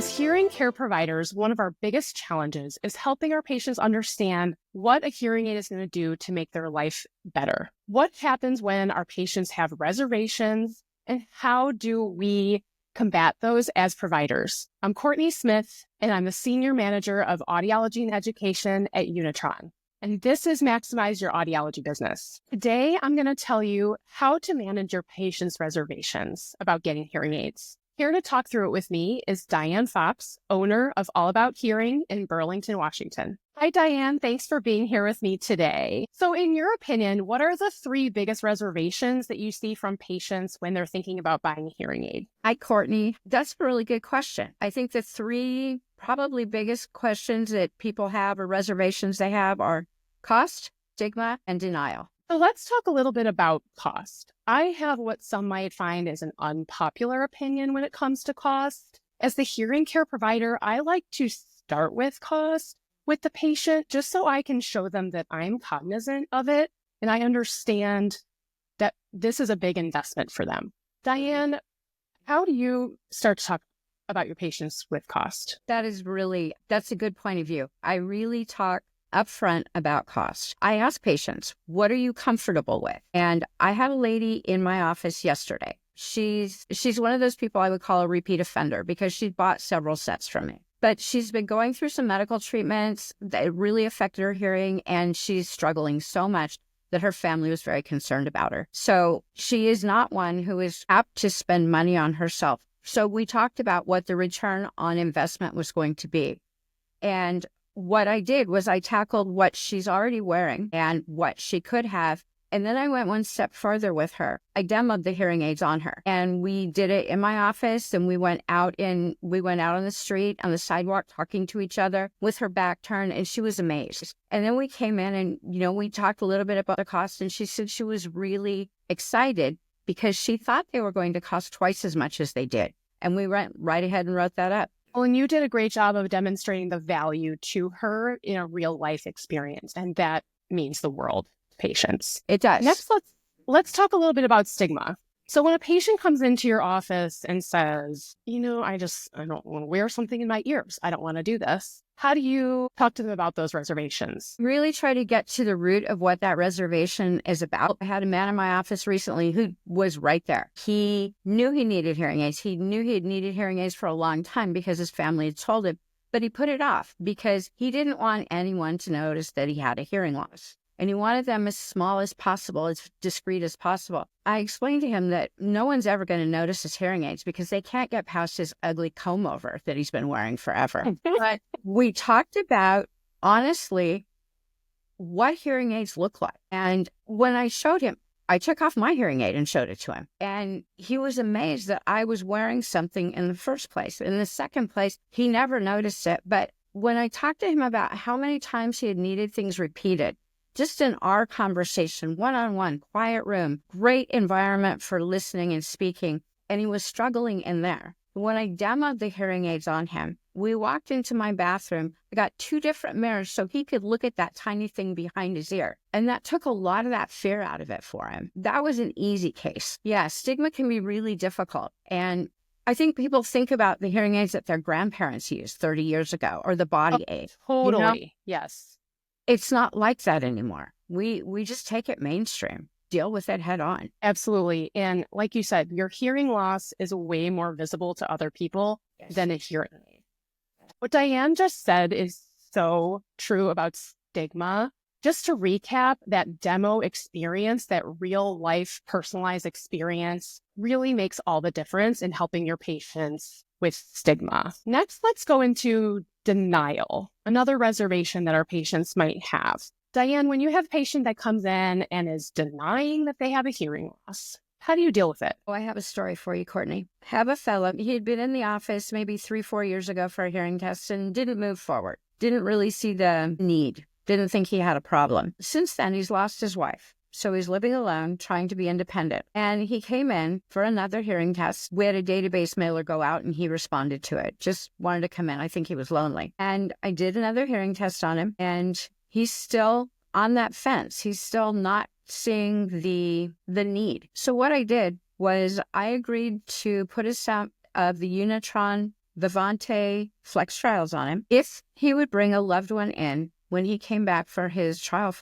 As hearing care providers, one of our biggest challenges is helping our patients understand what a hearing aid is going to do to make their life better. What happens when our patients have reservations, and how do we combat those as providers? I'm Courtney Smith, and I'm the Senior Manager of Audiology and Education at Unitron. And this is Maximize Your Audiology Business. Today, I'm going to tell you how to manage your patients' reservations about getting hearing aids. Here to talk through it with me is Diane Fox, owner of All About Hearing in Burlington, Washington. Hi, Diane. Thanks for being here with me today. So in your opinion, what are the three biggest reservations that you see from patients when they're thinking about buying a hearing aid? Hi, Courtney. That's a really good question. I think the three probably biggest questions that people have or reservations they have are cost, stigma, and denial. So let's talk a little bit about cost. I have what some might find is an unpopular opinion when it comes to cost. As the hearing care provider, I like to start with cost with the patient just so I can show them that I'm cognizant of it and I understand that this is a big investment for them. Diane, how do you start to talk about your patients with cost? That's a good point of view. I really talk upfront about cost. I ask patients, what are you comfortable with? And I had a lady in my office yesterday. She's one of those people I would call a repeat offender because she bought several sets from me. But she's been going through some medical treatments that really affected her hearing, and she's struggling so much that her family was very concerned about her. So she is not one who is apt to spend money on herself. So we talked about what the return on investment was going to be. And what I did was I tackled what she's already wearing and what she could have. And then I went one step further with her. I demoed the hearing aids on her. And we did it in my office, and we went out on the street, on the sidewalk, talking to each other with her back turned, and she was amazed. And then we came in and, we talked a little bit about the cost, and she said she was really excited because she thought they were going to cost twice as much as they did. And we went right ahead and wrote that up. Well, and you did a great job of demonstrating the value to her in a real life experience, and that means the world to patients. It does. Next, let's talk a little bit about stigma. So when a patient comes into your office and says, I don't want to wear something in my ears. I don't want to do this. How do you talk to them about those reservations? Really try to get to the root of what that reservation is about. I had a man in my office recently who was right there. He knew he needed hearing aids. He knew he had needed hearing aids for a long time because his family had told him, but he put it off because he didn't want anyone to notice that he had a hearing loss. And he wanted them as small as possible, as discreet as possible. I explained to him that no one's ever going to notice his hearing aids because they can't get past his ugly comb over that he's been wearing forever. But we talked about, honestly, what hearing aids look like. And when I showed him, I took off my hearing aid and showed it to him. And he was amazed that I was wearing something in the first place. In the second place, he never noticed it. But when I talked to him about how many times he had needed things repeated, just in our conversation, one-on-one, quiet room, great environment for listening and speaking, and he was struggling in there. When I demoed the hearing aids on him, we walked into my bathroom. I got 2 different mirrors so he could look at that tiny thing behind his ear. And that took a lot of that fear out of it for him. That was an easy case. Yeah, stigma can be really difficult. And I think people think about the hearing aids that their grandparents used 30 years ago or the body aid. Totally, yes. It's not like that anymore. We just take it mainstream, deal with it head on. Absolutely. And like you said, your hearing loss is way more visible to other people than a hearing aid. What Diane just said is so true about stigma. Just to recap, that demo experience, that real life personalized experience really makes all the difference in helping your patients with stigma. Next, let's go into denial, another reservation that our patients might have. Diane, when you have a patient that comes in and is denying that they have a hearing loss, how do you deal with it? Oh, I have a story for you, Courtney. Have a fellow, he had been in the office maybe 3-4 years ago for a hearing test and didn't move forward. Didn't really see the need. Didn't think he had a problem. Since then, he's lost his wife. So he's living alone, trying to be independent. And he came in for another hearing test. We had a database mailer go out and he responded to it. Just wanted to come in. I think he was lonely. And I did another hearing test on him and he's still on that fence. He's still not seeing the need. So what I did was I agreed to put a set of the Unitron Vivante Flex trials on him if he would bring a loved one in when he came back for his trial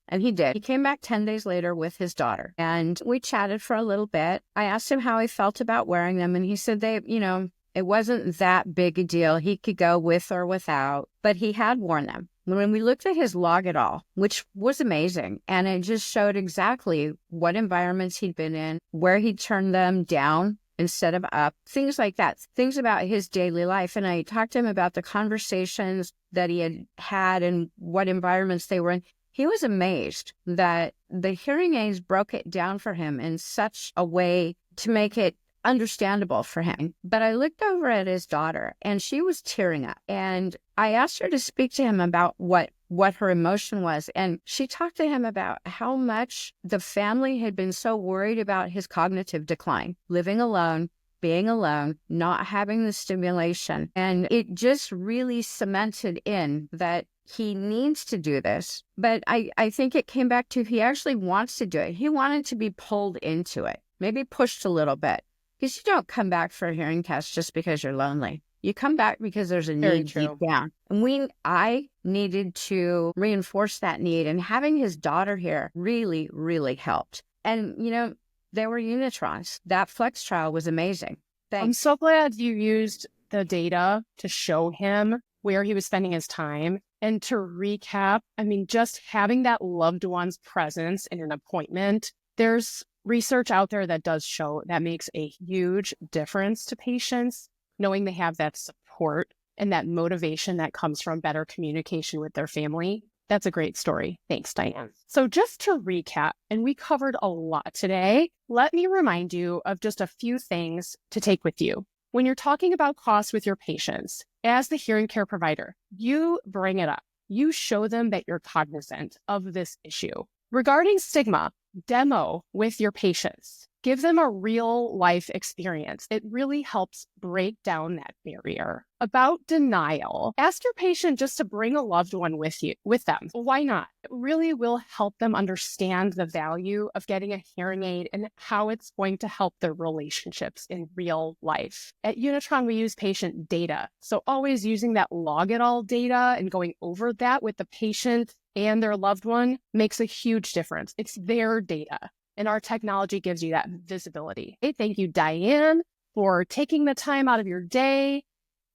and he did. He came back 10 days later with his daughter, and we chatted for a little bit. I asked him how he felt about wearing them, and he said it wasn't that big a deal. He could go with or without, but he had worn them. When we looked at his log it all, which was amazing, and it just showed exactly what environments he'd been in, where he'd turned them down instead of up, things like that, things about his daily life. And I talked to him about the conversations that he had and what environments they were in. He was amazed that the hearing aids broke it down for him in such a way to make it understandable for him. But I looked over at his daughter and she was tearing up. And I asked her to speak to him about what her emotion was. And she talked to him about how much the family had been so worried about his cognitive decline, living alone, being alone, not having the stimulation. And it just really cemented in that he needs to do this. But I think it came back to he actually wants to do it. He wanted to be pulled into it, maybe pushed a little bit. Because you don't come back for a hearing test just because you're lonely. You come back because there's a need deep down. And I needed to reinforce that need. And having his daughter here really, really helped. And, they were Unitrons. That Flex trial was amazing. Thanks. I'm so glad you used the data to show him where he was spending his time. And to recap, just having that loved one's presence in an appointment, there's research out there that does show that makes a huge difference to patients, knowing they have that support and that motivation that comes from better communication with their family. That's a great story. Thanks, Diane. So just to recap, and we covered a lot today, let me remind you of just a few things to take with you. When you're talking about costs with your patients, as the hearing care provider, you bring it up. You show them that you're cognizant of this issue. Regarding stigma, demo with your patients. Give them a real life experience. It really helps break down that barrier. About denial, ask your patient just to bring a loved one with them. Why not? It really will help them understand the value of getting a hearing aid and how it's going to help their relationships in real life. At Unitron, we use patient data. So always using that log it all data and going over that with the patient and their loved one makes a huge difference. It's their data, and our technology gives you that visibility. Hey, thank you, Diane, for taking the time out of your day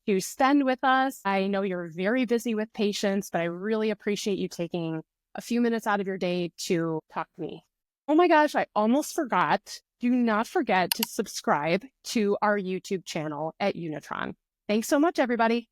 to spend with us. I know you're very busy with patients, but I really appreciate you taking a few minutes out of your day to talk to me. Oh my gosh, I almost forgot. Do not forget to subscribe to our YouTube channel at Unitron. Thanks so much, everybody.